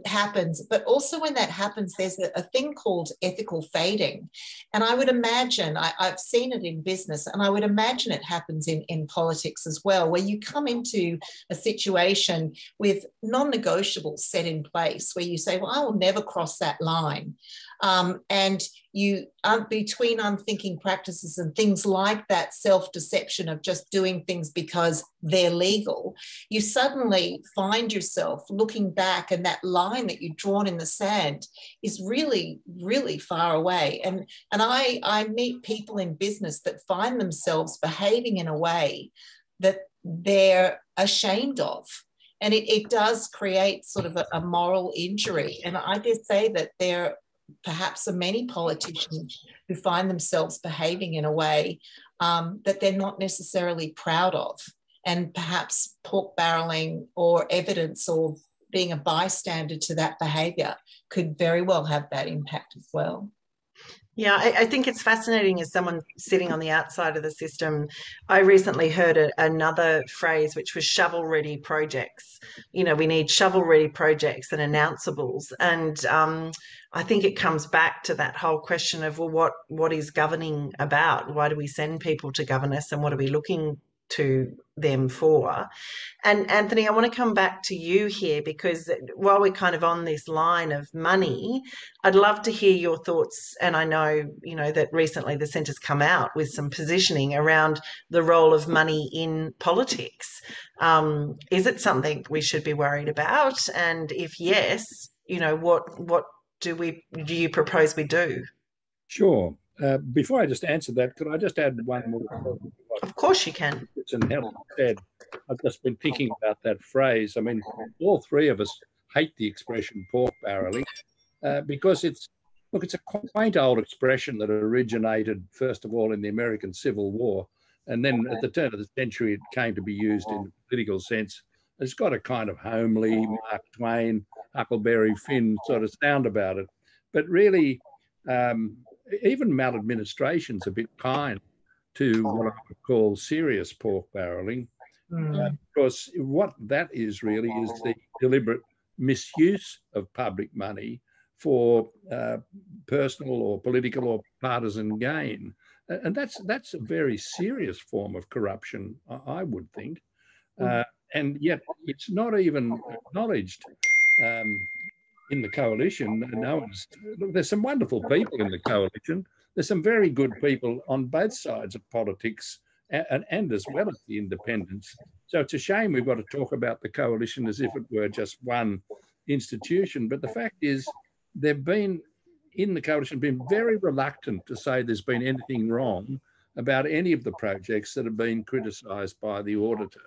happens. But also when that happens, there's a thing called ethical fading. And I would imagine, I've seen it in business, and I would imagine it happens in politics as well, where you come into a situation with non-negotiables set in place, where you say, well, I will never cross that line. And you between unthinking practices and things like that self-deception of just doing things because they're legal, you suddenly find yourself looking back, and that line that you've drawn in the sand is really, really far away. And I meet people in business that find themselves behaving in a way that they're ashamed of. And it does create sort of a moral injury. And I dare say that there perhaps are many politicians who find themselves behaving in a way that they're not necessarily proud of. And perhaps pork barreling or evidence or being a bystander to that behaviour could very well have that impact as well. Yeah, I think it's fascinating as someone sitting on the outside of the system. I recently heard another phrase, which was shovel-ready projects. We need shovel-ready projects and announceables. And I think it comes back to that whole question of, well, what is governing about? Why do we send people to govern us, and what are we looking to them for? And Anthony, I want to come back to you here, because while we're kind of on this line of money, I'd love to hear your thoughts. And I know, that recently the Centre's come out with some positioning around the role of money in politics. Is it something we should be worried about? And if yes, what do you propose we do? Sure. Before I just answer that, could I just add one more? Of course you can. And Helen said, I've just been thinking about that phrase. I mean, all three of us hate the expression pork barreling because it's a quaint old expression that originated, first of all, in the American Civil War. And then at the turn of the century, it came to be used in a political sense. It's got a kind of homely, Mark Twain, Huckleberry Finn sort of sound about it. But really, even maladministration's a bit kind to what I would call serious pork barreling, because what that is really is the deliberate misuse of public money for personal or political or partisan gain. And that's a very serious form of corruption, I would think. And yet it's not even acknowledged in the coalition. No one's, look, there's some wonderful people in the coalition. There's some very good people on both sides of politics and as well as the independents. So it's a shame we've got to talk about the coalition as if it were just one institution. But the fact is, they've been in the coalition been very reluctant to say there's been anything wrong about any of the projects that have been criticised by the auditor.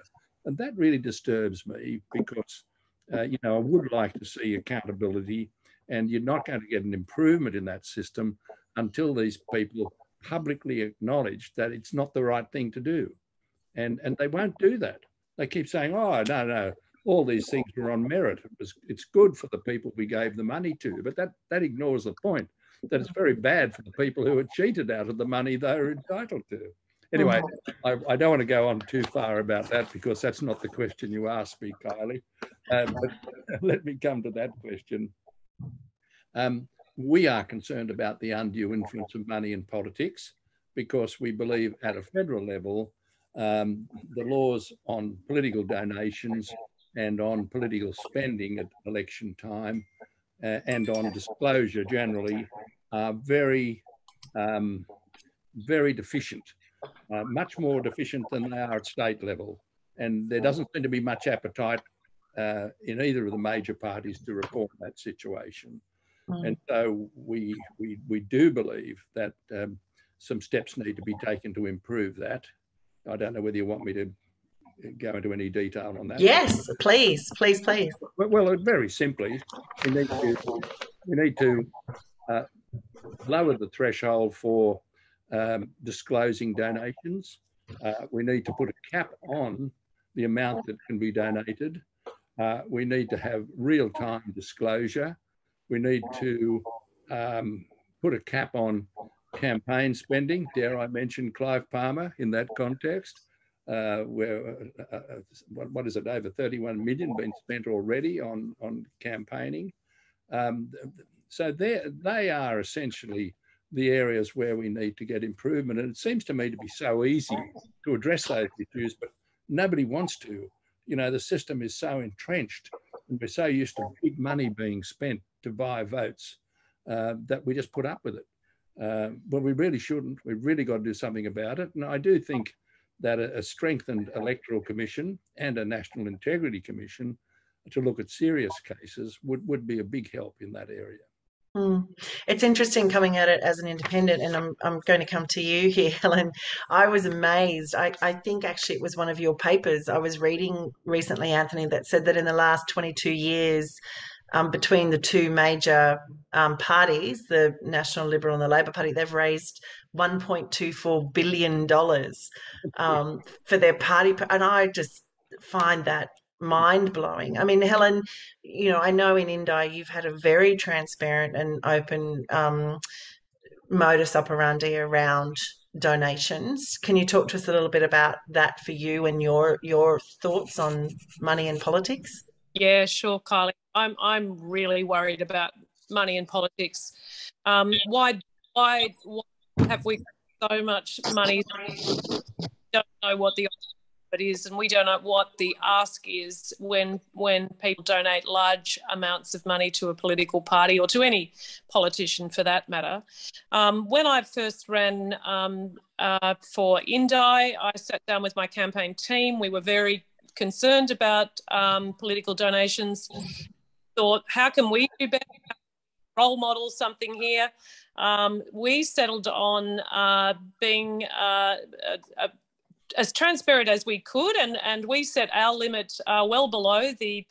And that really disturbs me because, I would like to see accountability, and you're not going to get an improvement in that system until these people publicly acknowledge that it's not the right thing to do. And they won't do that. They keep saying, oh, no, all these things were on merit. It's good for the people we gave the money to, but that ignores the point that it's very bad for the people who are cheated out of the money they're entitled to. Anyway, I don't want to go on too far about that because that's not the question you asked me, Kylie. But let me come to that question. We are concerned about the undue influence of money in politics because we believe at a federal level, the laws on political donations and on political spending at election time and on disclosure generally are very, very deficient, much more deficient than they are at state level. And there doesn't seem to be much appetite in either of the major parties to reform that situation. And so we do believe that some steps need to be taken to improve that. I don't know whether you want me to go into any detail on that. Yes, please. Well, very simply, we need to lower the threshold for disclosing donations. We need to put a cap on the amount that can be donated. We need to have real-time disclosure. We need to put a cap on campaign spending. Dare I mention Clive Palmer in that context, where, what is it, over 31 million been spent already on campaigning. So they are essentially the areas where we need to get improvement. And it seems to me to be so easy to address those issues, but nobody wants to. The system is so entrenched and we're so used to big money being spent to buy votes that we just put up with it. But we really shouldn't. We've really got to do something about it. And I do think that a strengthened electoral commission and a national integrity commission to look at serious cases would be a big help in that area. It's interesting coming at it as an independent, and I'm going to come to you here, Helen. I was amazed. I think actually it was one of your papers I was reading recently, Anthony, that said that in the last 22 years, between the two major parties, the National Liberal and the Labor Party, they've raised $1.24 billion for their party. And I just find that mind-blowing. I mean, Helen, I know in Indi you've had a very transparent and open modus operandi around donations. Can you talk to us a little bit about that for you and your thoughts on money in politics? Yeah, sure, Kylie. I'm really worried about money in politics. Why have we got so much money? We don't know what the it is, and we don't know what the ask is when people donate large amounts of money to a political party or to any politician for that matter. When I first ran for Indi, I sat down with my campaign team. We were very concerned about political donations. Thought, how can we do better? Role model something here. We settled on being as transparent as we could, and we set our limit well below the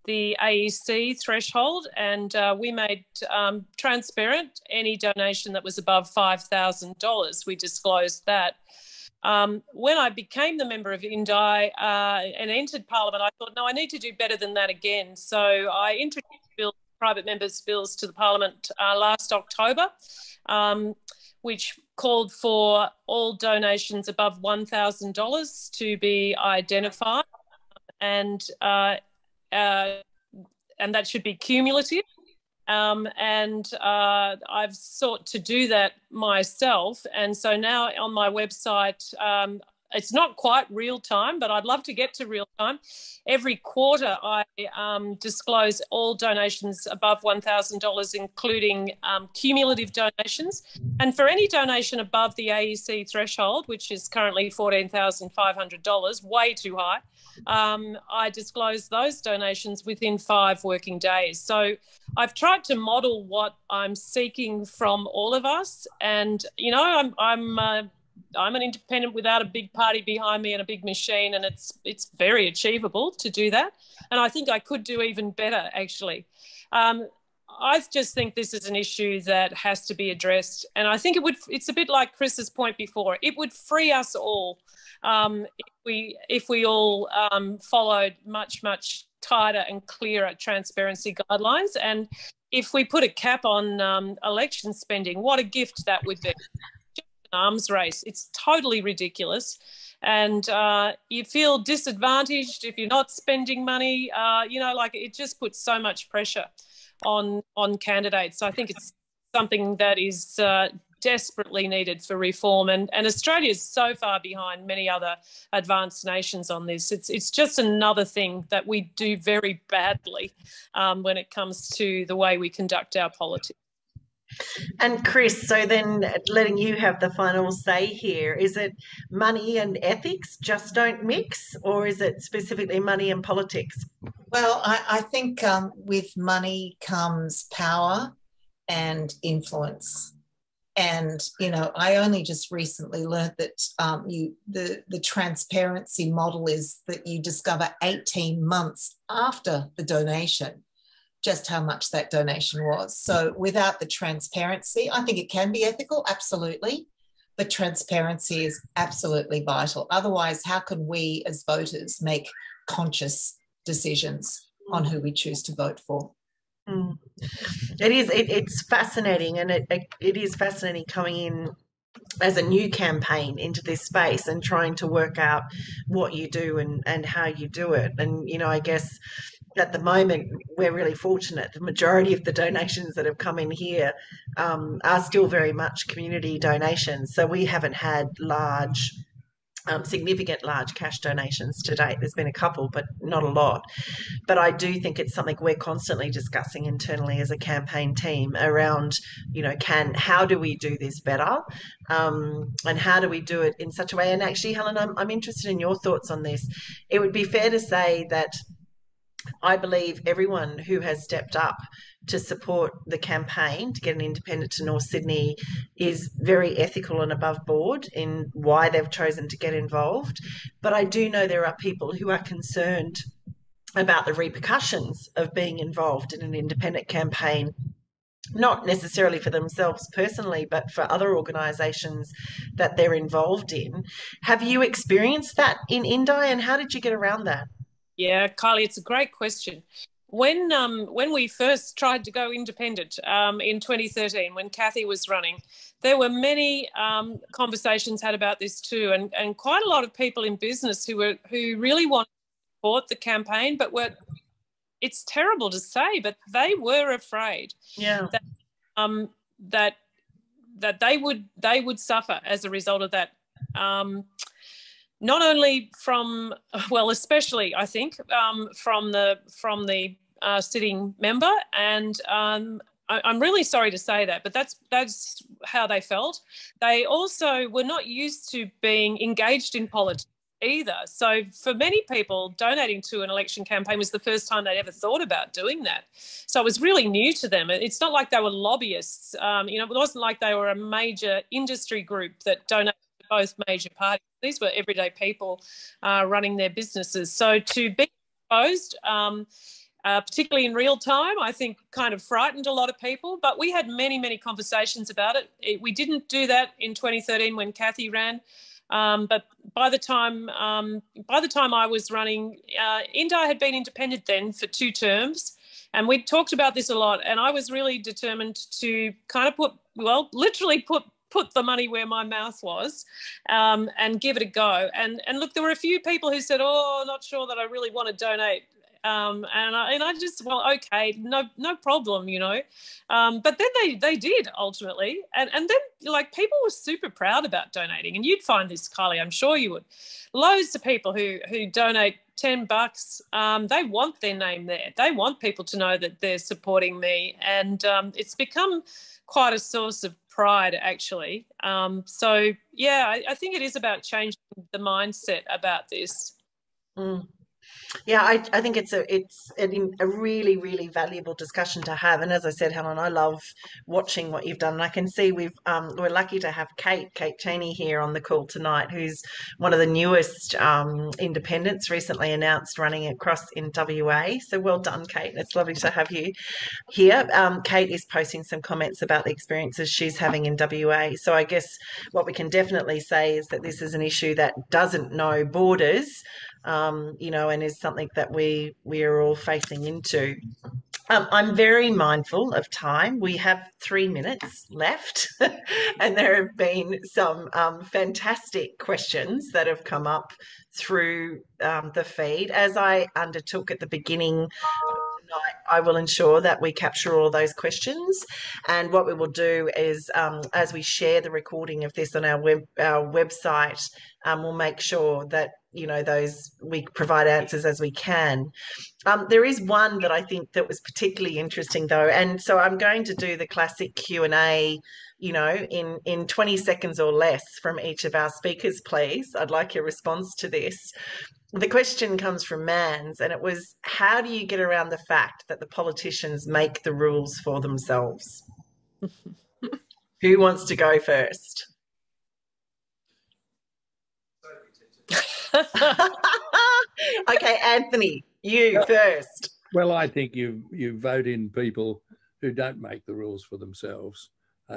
AEC threshold, and we made transparent any donation that was above $5,000. We disclosed that. When I became the member of Indi and entered Parliament, I thought, no, I need to do better than that again. So I introduced private members' bills to the Parliament last October, which called for all donations above $1,000 to be identified, and that should be cumulative. and I've sought to do that myself. And so now on my website, it's not quite real time, but I'd love to get to real time. Every quarter, I disclose all donations above $1,000, including cumulative donations. And for any donation above the AEC threshold, which is currently $14,500, way too high, I disclose those donations within 5 working days. So I've tried to model what I'm seeking from all of us. And, you know, I'm an independent without a big party behind me and a big machine, and it's very achievable to do that. And I think I could do even better, actually. I just think this is an issue that has to be addressed. And I think it's a bit like Chris's point before. It would free us all if we all followed much, much tighter and clearer transparency guidelines. And if we put a cap on election spending, what a gift that would be. Arms race. It's totally ridiculous. And you feel disadvantaged if you're not spending money. You know, like it just puts so much pressure on candidates. So I think it's something that is desperately needed for reform. And Australia is so far behind many other advanced nations on this. It's just another thing that we do very badly when it comes to the way we conduct our politics. And Chris, so then letting you have the final say here, is it money and ethics just don't mix, or is it specifically money and politics? Well, I think with money comes power and influence. And, you know, I only just recently learned that the transparency model is that you discover 18 months after the donation just how much that donation was. So without the transparency, I think it can be ethical, absolutely, but transparency is absolutely vital. Otherwise, how can we as voters make conscious decisions on who we choose to vote for? It's fascinating, and it is fascinating coming in as a new campaign into this space and trying to work out what you do and how you do it. And, you know, I guess at the moment, we're really fortunate. The majority of the donations that have come in here are still very much community donations. So we haven't had significant large cash donations to date. There's been a couple, but not a lot. But I do think it's something we're constantly discussing internally as a campaign team around, you know, how do we do this better, and how do we do it in such a way? And actually, Helen, I'm interested in your thoughts on this. It would be fair to say that I believe everyone who has stepped up to support the campaign to get an independent to North Sydney is very ethical and above board in why they've chosen to get involved. But I do know there are people who are concerned about the repercussions of being involved in an independent campaign, not necessarily for themselves personally, but for other organisations that they're involved in. Have you experienced that in Indi, and how did you get around that? Yeah, Kylie, it's a great question. When we first tried to go independent in 2013, when Kathy was running, there were many conversations had about this too, and quite a lot of people in business who really wanted to support the campaign, but it's terrible to say, but they were afraid that they would suffer as a result of that. Not only from, well, especially I think from the sitting member, and I'm really sorry to say that, but that's how they felt. They also were not used to being engaged in politics either. So for many people, donating to an election campaign was the first time they'd ever thought about doing that. So it was really new to them. It's not like they were lobbyists. You know, it wasn't like they were a major industry group that donated to both major parties. These were everyday people running their businesses. So to be exposed, particularly in real time, I think kind of frightened a lot of people. But we had many, many conversations about it. We didn't do that in 2013 when Kathy ran. But by the time I was running, Indi had been independent then for 2 terms. And we talked about this a lot. And I was really determined to kind of literally put the money where my mouth was and give it a go. And look, there were a few people who said, oh, not sure that I really want to donate And I just, well, okay, no problem, you know. But then they did ultimately, and then like people were super proud about donating, and you'd find this, Kylie, I'm sure you would. Loads of people who donate $10, they want their name there. They want people to know that they're supporting me, and it's become quite a source of pride, actually. So yeah, I think it is about changing the mindset about this. Mm. Yeah, I think it's a really, really valuable discussion to have. And as I said, Helen, I love watching what you've done. And I can see we're lucky to have Kate Cheney here on the call tonight, who's one of the newest independents recently announced running across in WA. So well done, Kate. It's lovely to have you here. Kate is posting some comments about the experiences she's having in WA. So I guess what we can definitely say is that this is an issue that doesn't know borders. You know, and is something that we are all facing into. I'm very mindful of time. We have 3 minutes left, and there have been some fantastic questions that have come up through the feed. As I undertook at the beginning tonight, I will ensure that we capture all those questions. And what we will do is, as we share the recording of this on our website, we'll make sure that those we provide answers as we can. There is one that I think that was particularly interesting, though, and so I'm going to do the classic Q&A, in 20 seconds or less from each of our speakers, please. I'd like your response to this. The question comes from Mans, and it was, how do you get around the fact that the politicians make the rules for themselves? Who wants to go first? Okay, Anthony, you first. Well, I think you vote in people who don't make the rules for themselves.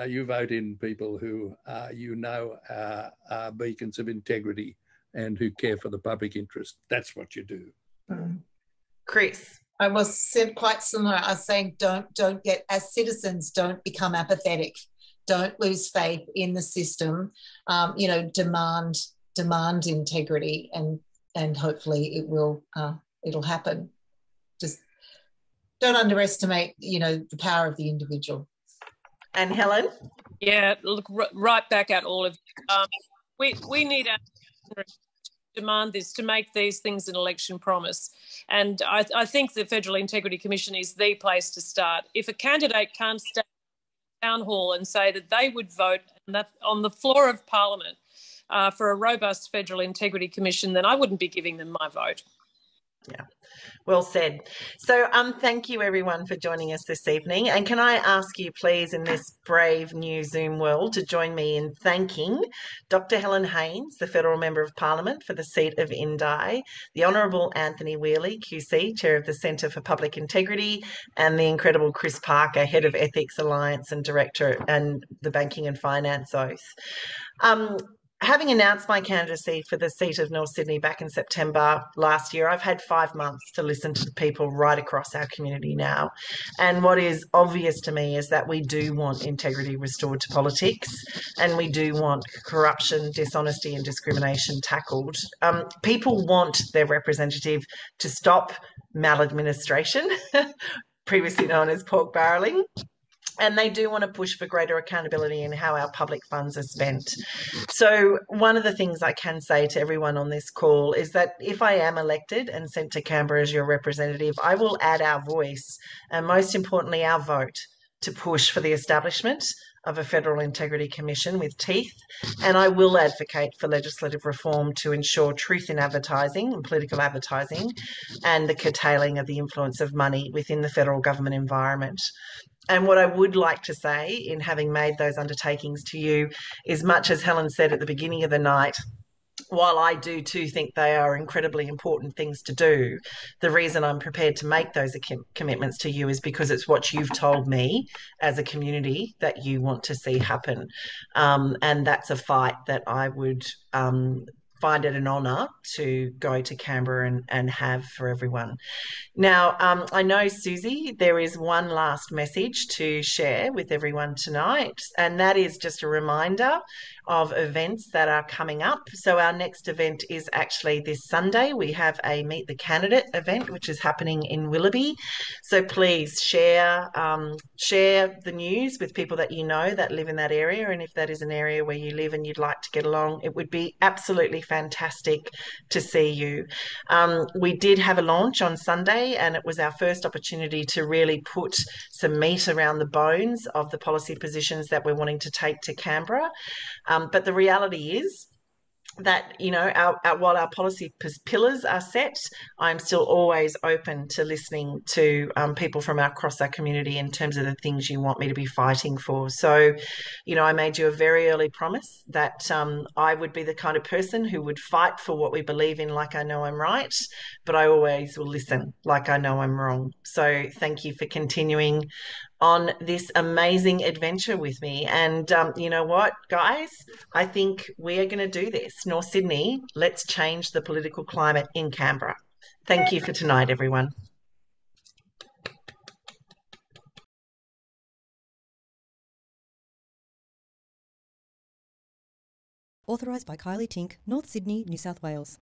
You vote in people who are beacons of integrity and who care for the public interest. That's what you do. Chris. I was quite similar. I was saying don't get, as citizens, don't become apathetic. Don't lose faith in the system. Demand integrity, and hopefully it'll happen. Just don't underestimate the power of the individual. And Helen? Yeah, look right back at all of you. We need to demand this, to make these things an election promise. And I think the Federal Integrity Commission is the place to start. If a candidate can't stand in town hall and say that they would vote on the floor of Parliament for a robust Federal Integrity Commission, then I wouldn't be giving them my vote. Yeah, well said. So thank you everyone for joining us this evening. And can I ask you please, in this brave new Zoom world, to join me in thanking Dr. Helen Haynes, the Federal Member of Parliament for the seat of Indi, the Honourable Anthony Wheely, QC, Chair of the Centre for Public Integrity, and the incredible Chris Parker, Head of Ethics Alliance and Director and the Banking and Finance Oath. Having announced my candidacy for the seat of North Sydney back in September last year, I've had 5 months to listen to people right across our community now. And what is obvious to me is that we do want integrity restored to politics, and we do want corruption, dishonesty and discrimination tackled. People want their representative to stop maladministration, previously known as pork barrelling. And they do want to push for greater accountability in how our public funds are spent. So one of the things I can say to everyone on this call is that if I am elected and sent to Canberra as your representative, I will add our voice and, most importantly, our vote to push for the establishment of a Federal Integrity Commission with teeth, and I will advocate for legislative reform to ensure truth in advertising and political advertising and the curtailing of the influence of money within the federal government environment. And what I would like to say, in having made those undertakings to you, is, much as Helen said at the beginning of the night, while I do too think they are incredibly important things to do, the reason I'm prepared to make those commitments to you is because it's what you've told me as a community that you want to see happen. And that's a fight that I would find it an honour to go to Canberra and have for everyone. Now, I know, Susie, there is one last message to share with everyone tonight, and that is just a reminder of events that are coming up. So our next event is actually this Sunday. We have a Meet the Candidate event, which is happening in Willoughby. So please share the news with people that you know that live in that area. And if that is an area where you live and you'd like to get along, it would be absolutely fantastic to see you. We did have a launch on Sunday, and it was our first opportunity to really put some meat around the bones of the policy positions that we're wanting to take to Canberra. But the reality is that, you know, while our policy pillars are set, I'm still always open to listening to people from across our community in terms of the things you want me to be fighting for. So, you know, I made you a very early promise that I would be the kind of person who would fight for what we believe in like I know I'm right, but I always will listen like I know I'm wrong. So thank you for continuing on this amazing adventure with me. And you know what, guys? I think we are going to do this. North Sydney, let's change the political climate in Canberra. Thank you for tonight, everyone. Authorised by Kylea Tink, North Sydney, New South Wales.